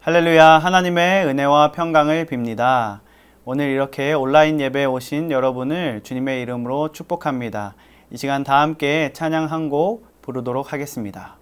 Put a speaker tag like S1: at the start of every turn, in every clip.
S1: 할렐루야, 하나님의 은혜와 평강을 빕니다. 오늘 이렇게 온라인 예배에 오신 여러분을 주님의 이름으로 축복합니다. 이 시간 다 함께 찬양 한 곡 부르도록 하겠습니다.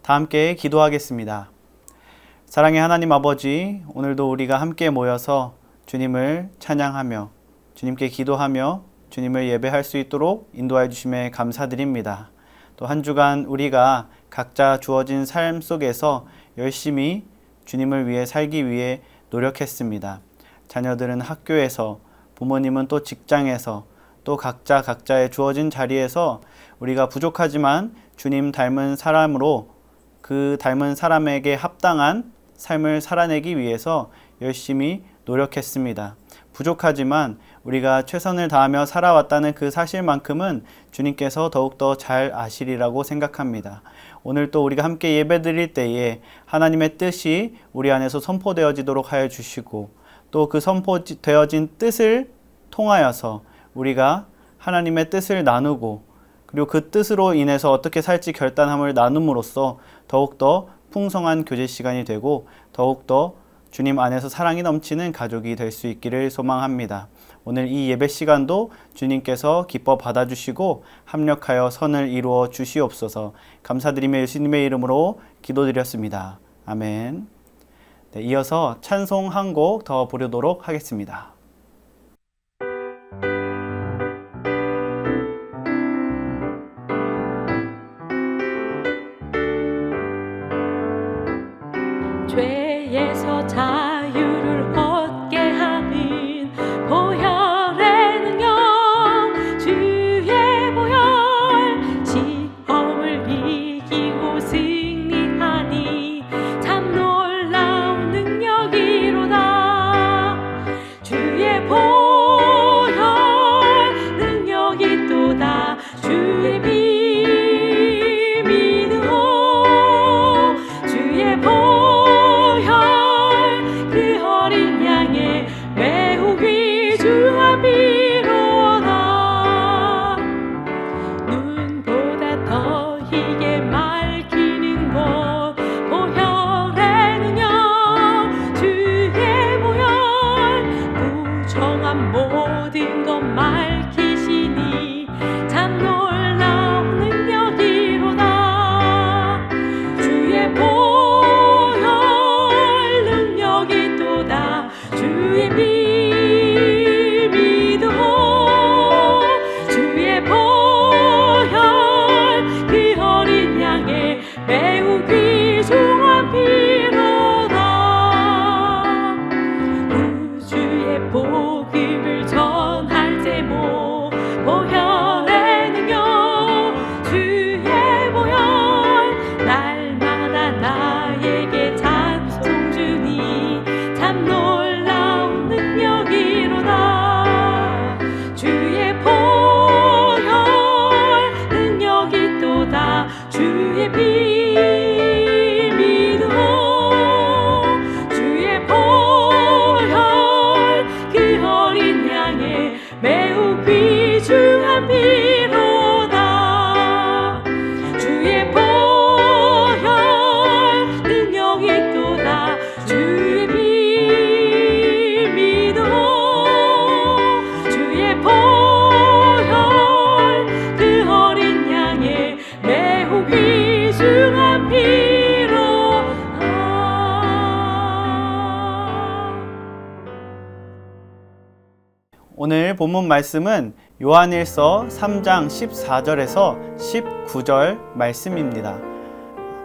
S1: 다 함께 기도하겠습니다. 사랑의 하나님 아버지, 오늘도 우리가 함께 모여서 주님을 찬양하며 주님께 기도하며 주님을 예배할 수 있도록 인도해 주심에 감사드립니다. 또 한 주간 우리가 각자 주어진 삶 속에서 열심히 주님을 위해 살기 위해 노력했습니다. 자녀들은 학교에서, 부모님은 또 직장에서, 또 각자의 주어진 자리에서 우리가 부족하지만 주님 닮은 사람으로 그 닮은 사람에게 합당한 삶을 살아내기 위해서 열심히 노력했습니다. 부족하지만 우리가 최선을 다하며 살아왔다는 그 사실만큼은 주님께서 더욱더 잘 아시리라고 생각합니다. 오늘 또 우리가 함께 예배드릴 때에 하나님의 뜻이 우리 안에서 선포되어지도록 하여 주시고, 또 그 선포되어진 뜻을 통하여서 우리가 하나님의 뜻을 나누고, 그리고 그 뜻으로 인해서 어떻게 살지 결단함을 나눔으로써 더욱더 풍성한 교제 시간이 되고 더욱더 주님 안에서 사랑이 넘치는 가족이 될 수 있기를 소망합니다. 오늘 이 예배 시간도 주님께서 기뻐 받아주시고 합력하여 선을 이루어 주시옵소서. 감사드리며 예수님의 이름으로 기도드렸습니다. 아멘. 네, 이어서 찬송 한 곡 더 부르도록 하겠습니다.
S2: 죄에서 자유를 얻게 하는 보혈의 능력, 주의 보혈, 시험을 이기고 승리하니 참 놀라운 능력이로다. 주의 함이로다. 주의 보혈 능력이 있도다. 주의 피 믿어. 주의 보혈 그 어린 양의 매우 귀중한 피로다.
S1: 오늘 본문 말씀은 요한일서 3장 14절에서 19절 말씀입니다.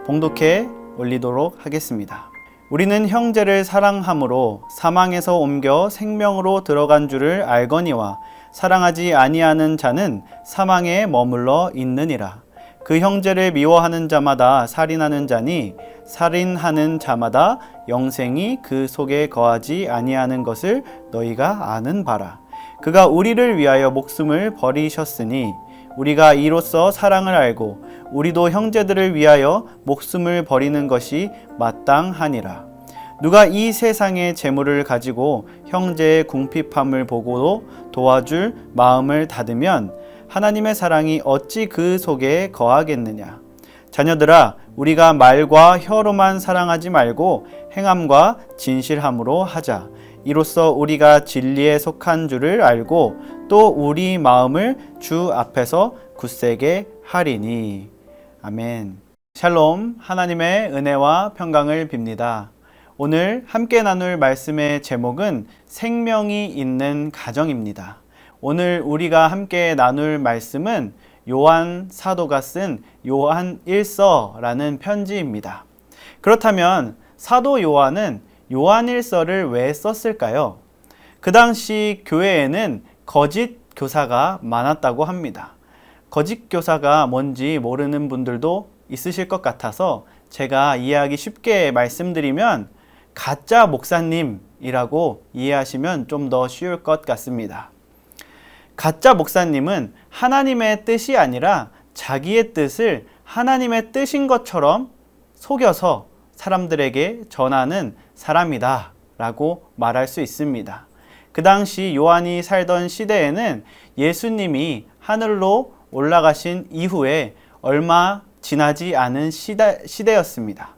S1: 봉독해 올리도록 하겠습니다. 우리는 형제를 사랑함으로 사망에서 옮겨 생명으로 들어간 줄을 알거니와 사랑하지 아니하는 자는 사망에 머물러 있느니라. 그 형제를 미워하는 자마다 살인하는 자니 살인하는 자마다 영생이 그 속에 거하지 아니하는 것을 너희가 아는 바라. 그가 우리를 위하여 목숨을 버리셨으니 우리가 이로써 사랑을 알고 우리도 형제들을 위하여 목숨을 버리는 것이 마땅하니라. 누가 이 세상의 재물을 가지고 형제의 궁핍함을 보고도 도와줄 마음을 닫으면 하나님의 사랑이 어찌 그 속에 거하겠느냐. 자녀들아, 우리가 말과 혀로만 사랑하지 말고 행함과 진실함으로 하자. 이로써 우리가 진리에 속한 줄을 알고 또 우리 마음을 주 앞에서 굳세게 하리니. 아멘. 샬롬, 하나님의 은혜와 평강을 빕니다. 오늘 함께 나눌 말씀의 제목은 생명이 있는 가정입니다. 오늘 우리가 함께 나눌 말씀은 요한 사도가 쓴 요한 1서라는 편지입니다. 그렇다면 사도 요한은 요한일서를 왜 썼을까요? 그 당시 교회에는 거짓 교사가 많았다고 합니다. 거짓 교사가 뭔지 모르는 분들도 있으실 것 같아서 제가 이해하기 쉽게 말씀드리면 가짜 목사님이라고 이해하시면 좀 더 쉬울 것 같습니다. 가짜 목사님은 하나님의 뜻이 아니라 자기의 뜻을 하나님의 뜻인 것처럼 속여서 사람들에게 전하는 사람이다 라고 말할 수 있습니다. 그 당시 요한이 살던 시대에는 예수님이 하늘로 올라가신 이후에 얼마 지나지 않은 시대였습니다.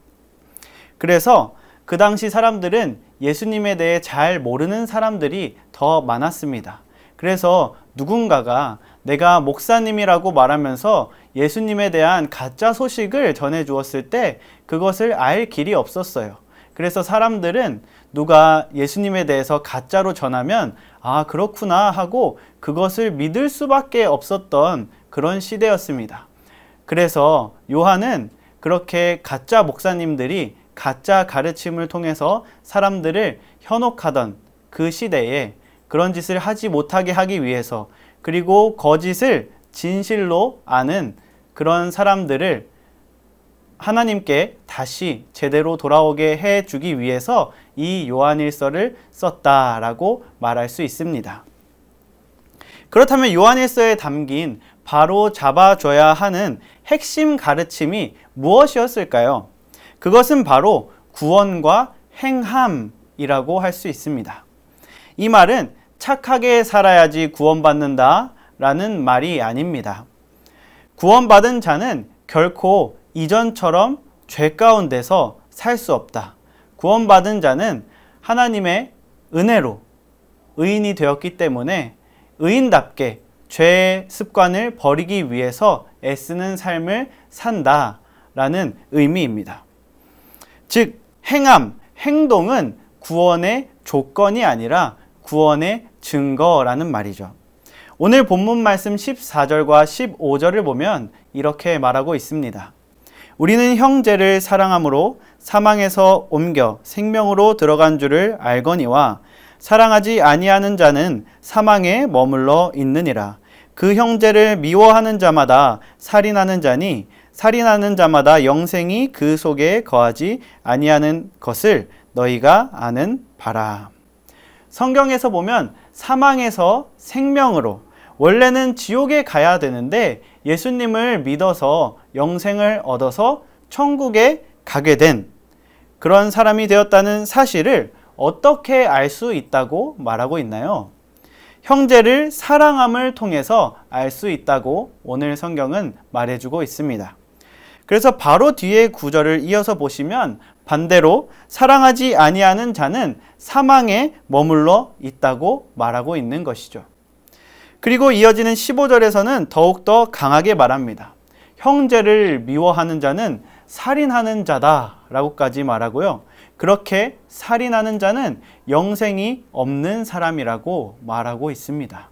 S1: 그래서 그 당시 사람들은 예수님에 대해 잘 모르는 사람들이 더 많았습니다. 그래서 누군가가 내가 목사님이라고 말하면서 예수님에 대한 가짜 소식을 전해 주었을 때 그것을 알 길이 없었어요. 그래서 사람들은 누가 예수님에 대해서 가짜로 전하면 아, 그렇구나 하고 그것을 믿을 수밖에 없었던 그런 시대였습니다. 그래서 요한은 그렇게 가짜 목사님들이 가짜 가르침을 통해서 사람들을 현혹하던 그 시대에 그런 짓을 하지 못하게 하기 위해서, 그리고 거짓을 진실로 아는 그런 사람들을 하나님께 다시 제대로 돌아오게 해주기 위해서 이 요한일서를 썼다라고 말할 수 있습니다. 그렇다면 요한일서에 담긴 바로 잡아줘야 하는 핵심 가르침이 무엇이었을까요? 그것은 바로 구원과 행함이라고 할 수 있습니다. 이 말은 착하게 살아야지 구원받는다 라는 말이 아닙니다. 구원받은 자는 결코 이전처럼 죄 가운데서 살 수 없다. 구원받은 자는 하나님의 은혜로 의인이 되었기 때문에 의인답게 죄의 습관을 버리기 위해서 애쓰는 삶을 산다 라는 의미입니다. 즉, 행동은 구원의 조건이 아니라 구원의 증거라는 말이죠. 오늘 본문 말씀 14절과 15절을 보면 이렇게 말하고 있습니다. 우리는 형제를 사랑함으로 사망에서 옮겨 생명으로 들어간 줄을 알거니와 사랑하지 아니하는 자는 사망에 머물러 있느니라. 그 형제를 미워하는 자마다 살인하는 자니 살인하는 자마다 영생이 그 속에 거하지 아니하는 것을 너희가 아는 바라. 성경에서 보면 사망에서 생명으로, 원래는 지옥에 가야 되는데 예수님을 믿어서 영생을 얻어서 천국에 가게 된 그런 사람이 되었다는 사실을 어떻게 알 수 있다고 말하고 있나요? 형제를 사랑함을 통해서 알 수 있다고 오늘 성경은 말해주고 있습니다. 그래서 바로 뒤에 구절을 이어서 보시면 반대로 사랑하지 아니하는 자는 사망에 머물러 있다고 말하고 있는 것이죠. 그리고 이어지는 15절에서는 더욱더 강하게 말합니다. 형제를 미워하는 자는 살인하는 자다라고까지 말하고요. 그렇게 살인하는 자는 영생이 없는 사람이라고 말하고 있습니다.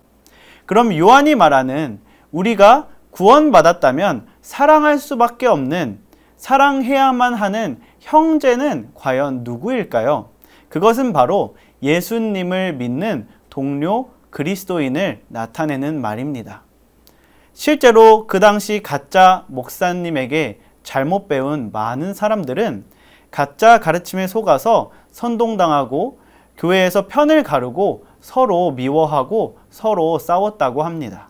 S1: 그럼 요한이 말하는 우리가 구원받았다면 사랑할 수밖에 없는, 사랑해야만 하는 형제는 과연 누구일까요? 그것은 바로 예수님을 믿는 동료 그리스도인을 나타내는 말입니다. 실제로 그 당시 가짜 목사님에게 잘못 배운 많은 사람들은 가짜 가르침에 속아서 선동당하고 교회에서 편을 가르고 서로 미워하고 서로 싸웠다고 합니다.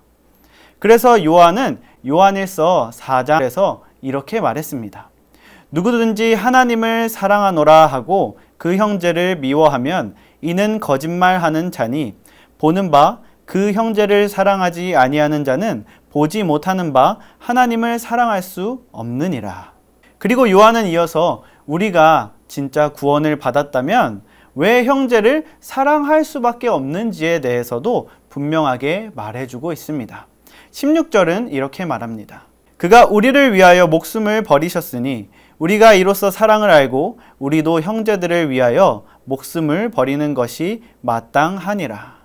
S1: 그래서 요한은 요한일서 4장에서 이렇게 말했습니다. 누구든지 하나님을 사랑하노라 하고 그 형제를 미워하면 이는 거짓말하는 자니 보는 바 그 형제를 사랑하지 아니하는 자는 보지 못하는 바 하나님을 사랑할 수 없느니라. 그리고 요한은 이어서 우리가 진짜 구원을 받았다면 왜 형제를 사랑할 수밖에 없는지에 대해서도 분명하게 말해주고 있습니다. 16절은 이렇게 말합니다. 그가 우리를 위하여 목숨을 버리셨으니 우리가 이로써 사랑을 알고 우리도 형제들을 위하여 목숨을 버리는 것이 마땅하니라.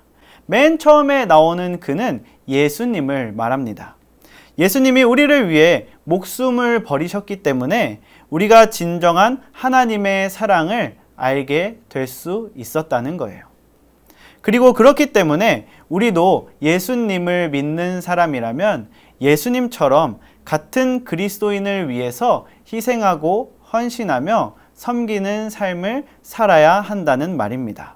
S1: 맨 처음에 나오는 그는 예수님을 말합니다. 예수님이 우리를 위해 목숨을 버리셨기 때문에 우리가 진정한 하나님의 사랑을 알게 될 수 있었다는 거예요. 그리고 그렇기 때문에 우리도 예수님을 믿는 사람이라면 예수님처럼 같은 그리스도인을 위해서 희생하고 헌신하며 섬기는 삶을 살아야 한다는 말입니다.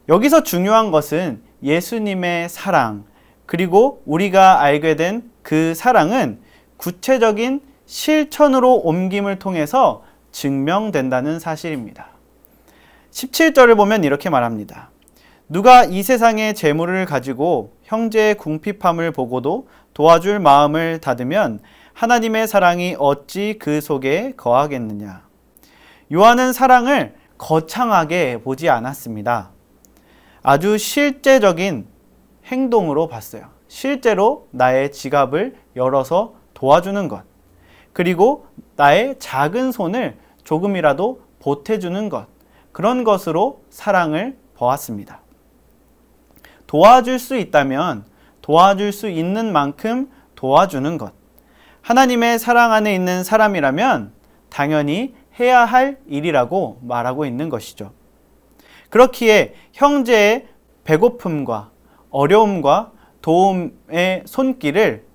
S1: 여기서 중요한 것은 예수님의 사랑, 그리고 우리가 알게 된 그 사랑은 구체적인 실천으로 옮김을 통해서 증명된다는 사실입니다. 17절을 보면 이렇게 말합니다. 누가 이 세상의 재물을 가지고 형제의 궁핍함을 보고도 도와줄 마음을 닫으면 하나님의 사랑이 어찌 그 속에 거하겠느냐. 요한은 사랑을 거창하게 보지 않았습니다. 아주 실제적인 행동으로 봤어요. 실제로 나의 지갑을 열어서 도와주는 것, 그리고 나의 작은 손을 조금이라도 보태주는 것, 그런 것으로 사랑을 보았습니다. 도와줄 수 있다면 도와줄 수 있는 만큼 도와주는 것, 하나님의 사랑 안에 있는 사람이라면 당연히 해야 할 일이라고 말하고 있는 것이죠. 그렇기에 형제의 배고픔과 어려움과 도움의 손길을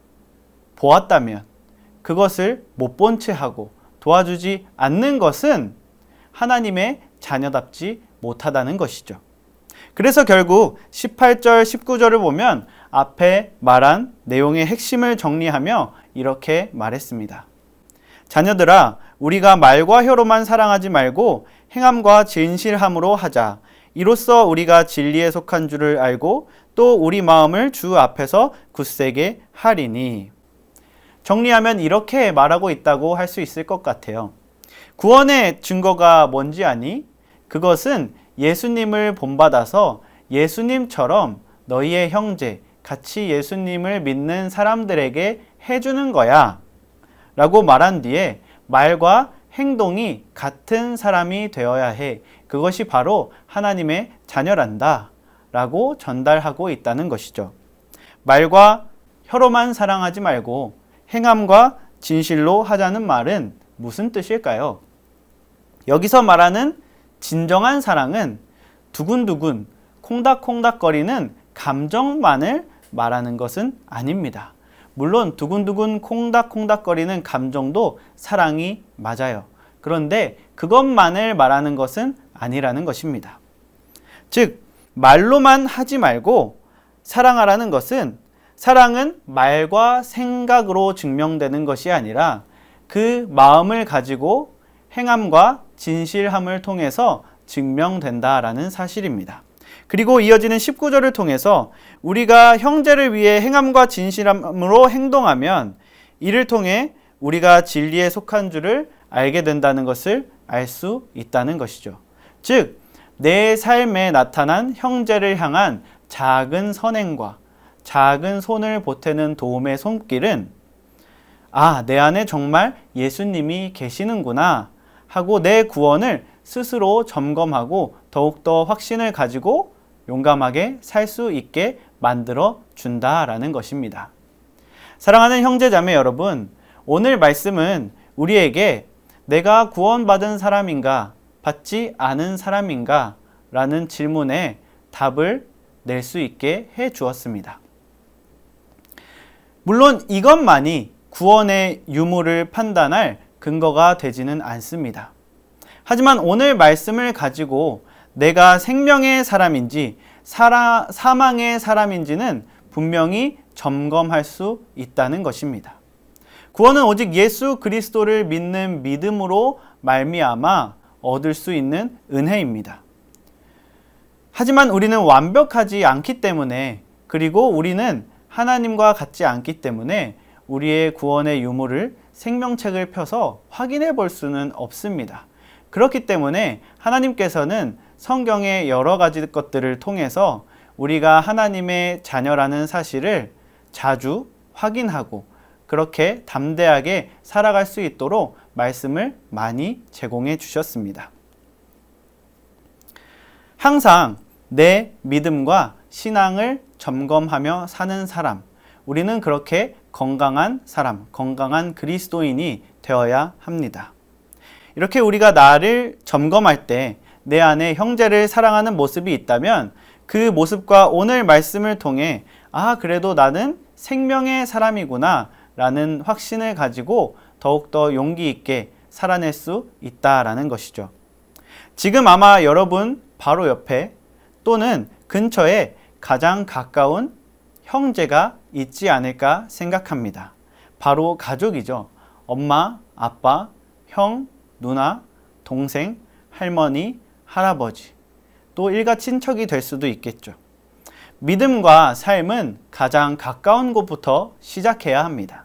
S1: 보았다면 그것을 못 본 채 하고 도와주지 않는 것은 하나님의 자녀답지 못하다는 것이죠. 그래서 결국 18절, 19절을 보면 앞에 말한 내용의 핵심을 정리하며 이렇게 말했습니다. 자녀들아, 우리가 말과 혀로만 사랑하지 말고 행함과 진실함으로 하자. 이로써 우리가 진리에 속한 줄을 알고 또 우리 마음을 주 앞에서 굳세게 하리니. 정리하면 이렇게 말하고 있다고 할 수 있을 것 같아요. 구원의 증거가 뭔지 아니? 그것은 예수님을 본받아서 예수님처럼 너희의 형제, 같이 예수님을 믿는 사람들에게 해주는 거야 라고 말한 뒤에 말과 행동이 같은 사람이 되어야 해. 그것이 바로 하나님의 자녀란다 라고 전달하고 있다는 것이죠. 말과 혀로만 사랑하지 말고 행함과 진실로 하자는 말은 무슨 뜻일까요? 여기서 말하는 진정한 사랑은 두근두근 콩닥콩닥거리는 감정만을 말하는 것은 아닙니다. 물론 두근두근 콩닥콩닥거리는 감정도 사랑이 맞아요. 그런데 그것만을 말하는 것은 아니라는 것입니다. 즉, 말로만 하지 말고 사랑하라는 것은 사랑은 말과 생각으로 증명되는 것이 아니라 그 마음을 가지고 행함과 진실함을 통해서 증명된다라는 사실입니다. 그리고 이어지는 19절을 통해서 우리가 형제를 위해 행함과 진실함으로 행동하면 이를 통해 우리가 진리에 속한 줄을 알게 된다는 것을 알 수 있다는 것이죠. 즉, 내 삶에 나타난 형제를 향한 작은 선행과 작은 손을 보태는 도움의 손길은 내 안에 정말 예수님이 계시는구나 하고 내 구원을 스스로 점검하고 더욱더 확신을 가지고 용감하게 살 수 있게 만들어 준다라는 것입니다. 사랑하는 형제자매 여러분, 오늘 말씀은 우리에게 내가 구원받은 사람인가, 받지 않은 사람인가 라는 질문에 답을 낼 수 있게 해 주었습니다. 물론 이것만이 구원의 유무를 판단할 근거가 되지는 않습니다. 하지만 오늘 말씀을 가지고 내가 생명의 사람인지 사망의 사람인지는 분명히 점검할 수 있다는 것입니다. 구원은 오직 예수 그리스도를 믿는 믿음으로 말미암아 얻을 수 있는 은혜입니다. 하지만 우리는 완벽하지 않기 때문에, 그리고 우리는 하나님과 같지 않기 때문에 우리의 구원의 유무를 생명책을 펴서 확인해 볼 수는 없습니다. 그렇기 때문에 하나님께서는 성경의 여러 가지 것들을 통해서 우리가 하나님의 자녀라는 사실을 자주 확인하고 그렇게 담대하게 살아갈 수 있도록 말씀을 많이 제공해 주셨습니다. 항상 내 믿음과 신앙을 점검하며 사는 사람, 우리는 그렇게 건강한 사람, 건강한 그리스도인이 되어야 합니다. 이렇게 우리가 나를 점검할 때 내 안에 형제를 사랑하는 모습이 있다면 그 모습과 오늘 말씀을 통해 그래도 나는 생명의 사람이구나 라는 확신을 가지고 더욱더 용기 있게 살아낼 수 있다라는 것이죠. 지금 아마 여러분 바로 옆에 또는 근처에 가장 가까운 형제가 있지 않을까 생각합니다. 바로 가족이죠. 엄마, 아빠, 형, 누나, 동생, 할머니, 할아버지, 또 일가 친척이 될 수도 있겠죠. 믿음과 삶은 가장 가까운 곳부터 시작해야 합니다.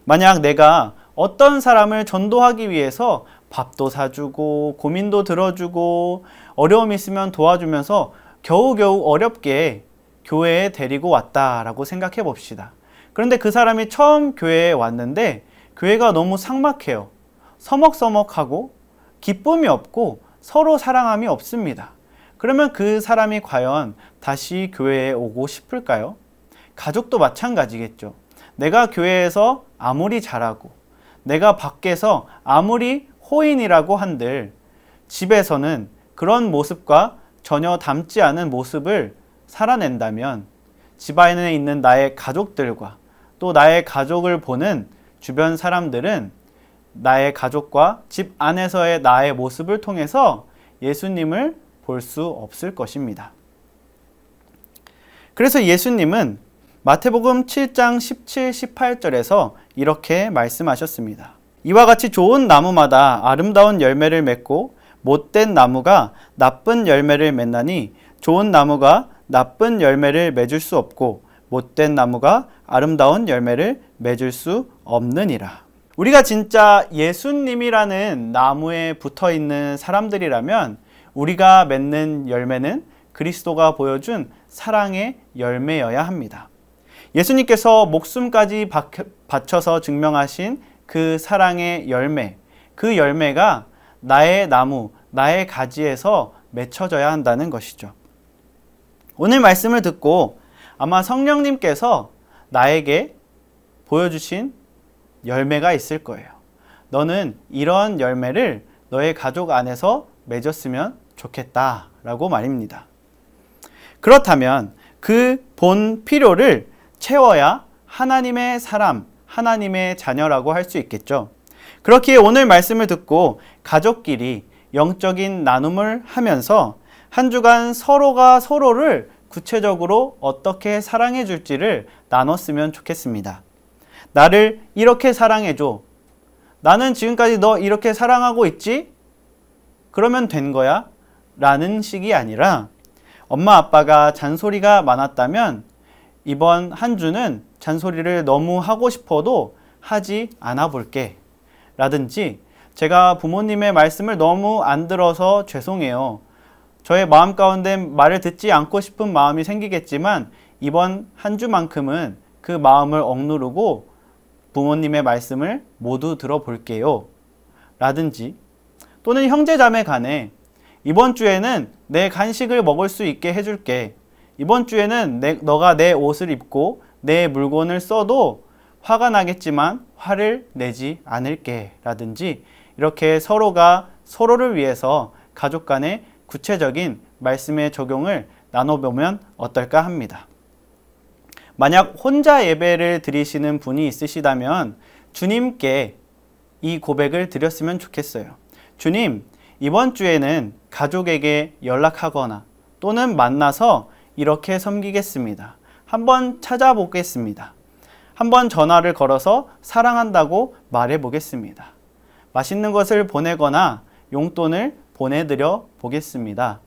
S1: 만약 내가 어떤 사람을 전도하기 위해서 밥도 사주고 고민도 들어주고 어려움 있으면 도와주면서 겨우겨우 어렵게 교회에 데리고 왔다라고 생각해 봅시다. 그런데 그 사람이 처음 교회에 왔는데 교회가 너무 삭막해요. 서먹서먹하고 기쁨이 없고 서로 사랑함이 없습니다. 그러면 그 사람이 과연 다시 교회에 오고 싶을까요? 가족도 마찬가지겠죠. 내가 교회에서 아무리 잘하고 내가 밖에서 아무리 호인이라고 한들 집에서는 그런 모습과 전혀 닮지 않은 모습을 살아낸다면 집 안에 있는 나의 가족들과 또 나의 가족을 보는 주변 사람들은 나의 가족과 집 안에서의 나의 모습을 통해서 예수님을 볼 수 없을 것입니다. 그래서 예수님은 마태복음 7장 17, 18절에서 이렇게 말씀하셨습니다. 이와 같이 좋은 나무마다 아름다운 열매를 맺고 못된 나무가 나쁜 열매를 맺나니 좋은 나무가 나쁜 열매를 맺을 수 없고 못된 나무가 아름다운 열매를 맺을 수 없느니라. 우리가 진짜 예수님이라는 나무에 붙어 있는 사람들이라면 우리가 맺는 열매는 그리스도가 보여준 사랑의 열매여야 합니다. 예수님께서 목숨까지 바쳐서 증명하신 그 사랑의 열매, 그 열매가 나의 나무, 나의 가지에서 맺혀져야 한다는 것이죠. 오늘 말씀을 듣고 아마 성령님께서 나에게 보여주신 열매가 있을 거예요. 너는 이런 열매를 너의 가족 안에서 맺었으면 좋겠다라고 말입니다. 그렇다면 그 본 필요를 채워야 하나님의 사람, 하나님의 자녀라고 할 수 있겠죠. 그렇기에 오늘 말씀을 듣고 가족끼리 영적인 나눔을 하면서 한 주간 서로가 서로를 구체적으로 어떻게 사랑해 줄지를 나눴으면 좋겠습니다. 나를 이렇게 사랑해줘. 나는 지금까지 너 이렇게 사랑하고 있지? 그러면 된 거야? 라는 식이 아니라 엄마 아빠가 잔소리가 많았다면 이번 한 주는 잔소리를 너무 하고 싶어도 하지 않아 볼게. 라든지 제가 부모님의 말씀을 너무 안 들어서 죄송해요. 저의 마음 가운데 말을 듣지 않고 싶은 마음이 생기겠지만 이번 한 주만큼은 그 마음을 억누르고 부모님의 말씀을 모두 들어볼게요. 라든지 또는 형제자매 간에 이번 주에는 내 간식을 먹을 수 있게 해줄게. 이번 주에는 너가 내 옷을 입고 내 물건을 써도 화가 나겠지만 화를 내지 않을게. 라든지 이렇게 서로가 서로를 위해서 가족 간의 구체적인 말씀의 적용을 나눠보면 어떨까 합니다. 만약 혼자 예배를 드리시는 분이 있으시다면 주님께 이 고백을 드렸으면 좋겠어요. 주님, 이번 주에는 가족에게 연락하거나 또는 만나서 이렇게 섬기겠습니다. 한번 찾아보겠습니다. 한번 전화를 걸어서 사랑한다고 말해보겠습니다. 맛있는 것을 보내거나 용돈을 보내드려 보겠습니다.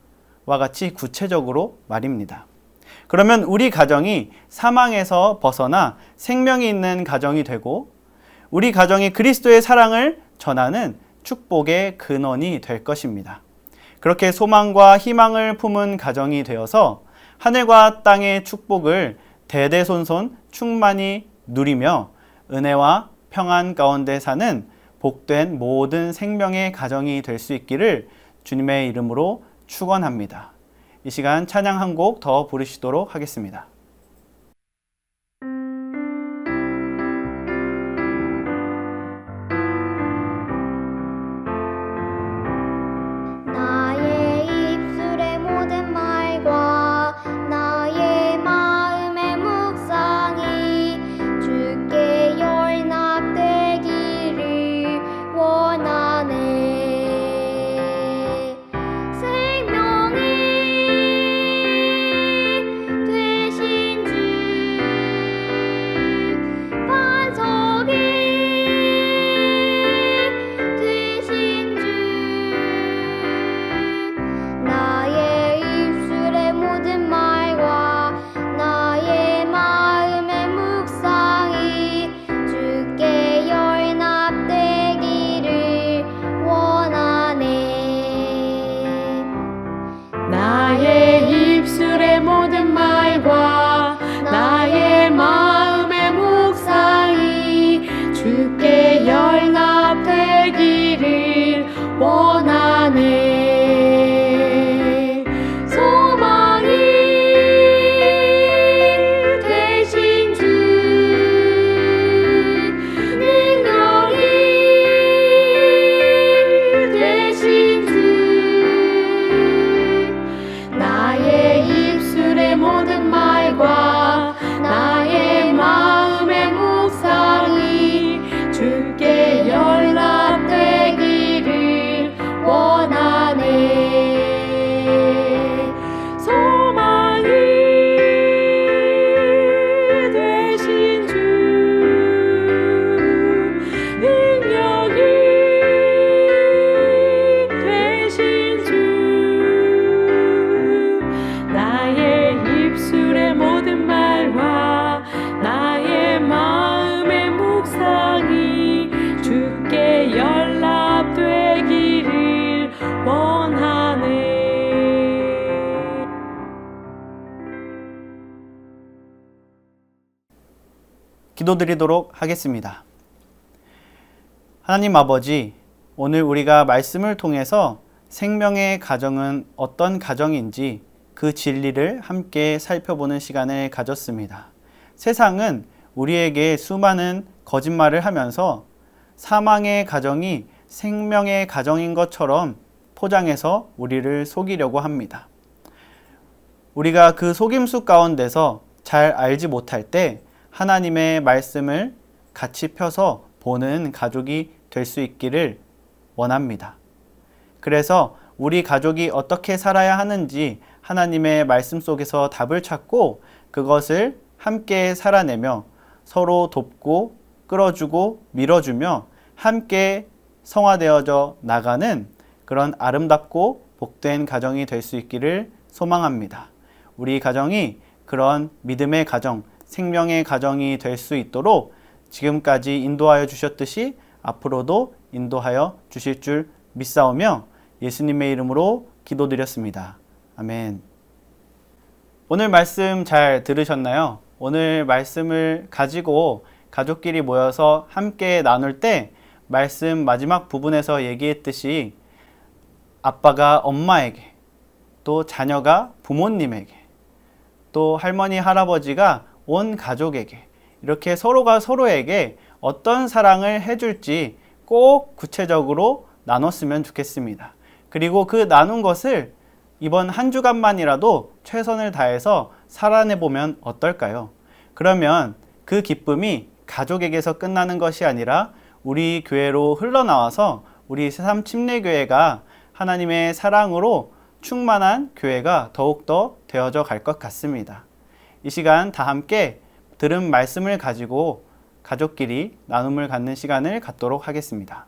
S1: 와 같이 구체적으로 말입니다. 그러면 우리 가정이 사망에서 벗어나 생명이 있는 가정이 되고 우리 가정이 그리스도의 사랑을 전하는 축복의 근원이 될 것입니다. 그렇게 소망과 희망을 품은 가정이 되어서 하늘과 땅의 축복을 대대손손 충만히 누리며 은혜와 평안 가운데 사는 복된 모든 생명의 가정이 될 수 있기를 주님의 이름으로 축원합니다. 이 시간 찬양 한 곡 더 부르시도록 하겠습니다.
S3: 나의 입술의 모든 말과 나의 마음의 묵상이 주께 연합되기를 원하네. 생명이 되신 주 반석이 되신 주 나의 입술의 모든 말과 나의 마음의 묵상이 주께 연합되기를 원하네.
S2: 나의 입술의 모든 말과 나의 마음의 묵상이 주께 연합되기를 원하네. 소망이 되신 주 능력이 되신 주 나의 입술의 모든 말과 나의 마음의 묵상이 주께 연합되기를 원하네. 소망이 되신 주 능력이 되신 주 나의 입술의 모든 말과 나의 마음의 묵상이 주께 연합되기를 원하네.
S1: 기도드리도록 하겠습니다. 하나님 아버지, 오늘 우리가 말씀을 통해서 생명의 가정은 어떤 가정인지 그 진리를 함께 살펴보는 시간을 가졌습니다. 세상은 우리에게 수많은 거짓말을 하면서 사망의 가정이 생명의 가정인 것처럼 포장해서 우리를 속이려고 합니다. 우리가 그 속임수 가운데서 잘 알지 못할 때 하나님의 말씀을 같이 펴서 보는 가족이 될 수 있기를 원합니다. 그래서 우리 가족이 어떻게 살아야 하는지 하나님의 말씀 속에서 답을 찾고 그것을 함께 살아내며 서로 돕고 끌어주고 밀어주며 함께 성화되어져 나가는 그런 아름답고 복된 가정이 될 수 있기를 소망합니다. 우리 가정이 그런 믿음의 가정, 생명의 가정이 될 수 있도록 지금까지 인도하여 주셨듯이 앞으로도 인도하여 주실 줄 믿사오며 예수님의 이름으로 기도드렸습니다. 아멘. 오늘 말씀 잘 들으셨나요? 오늘 말씀을 가지고 가족끼리 모여서 함께 나눌 때 말씀 마지막 부분에서 얘기했듯이 아빠가 엄마에게, 또 자녀가 부모님에게, 또 할머니, 할아버지가 온 가족에게 이렇게 서로가 서로에게 어떤 사랑을 해줄지 꼭 구체적으로 나눴으면 좋겠습니다. 그리고 그 나눈 것을 이번 한 주간만이라도 최선을 다해서 살아내보면 어떨까요? 그러면 그 기쁨이 가족에게서 끝나는 것이 아니라 우리 교회로 흘러나와서 우리 새삼 침례교회가 하나님의 사랑으로 충만한 교회가 더욱더 되어져 갈 것 같습니다. 이 시간 다 함께 들은 말씀을 가지고 가족끼리 나눔을 갖는 시간을 갖도록 하겠습니다.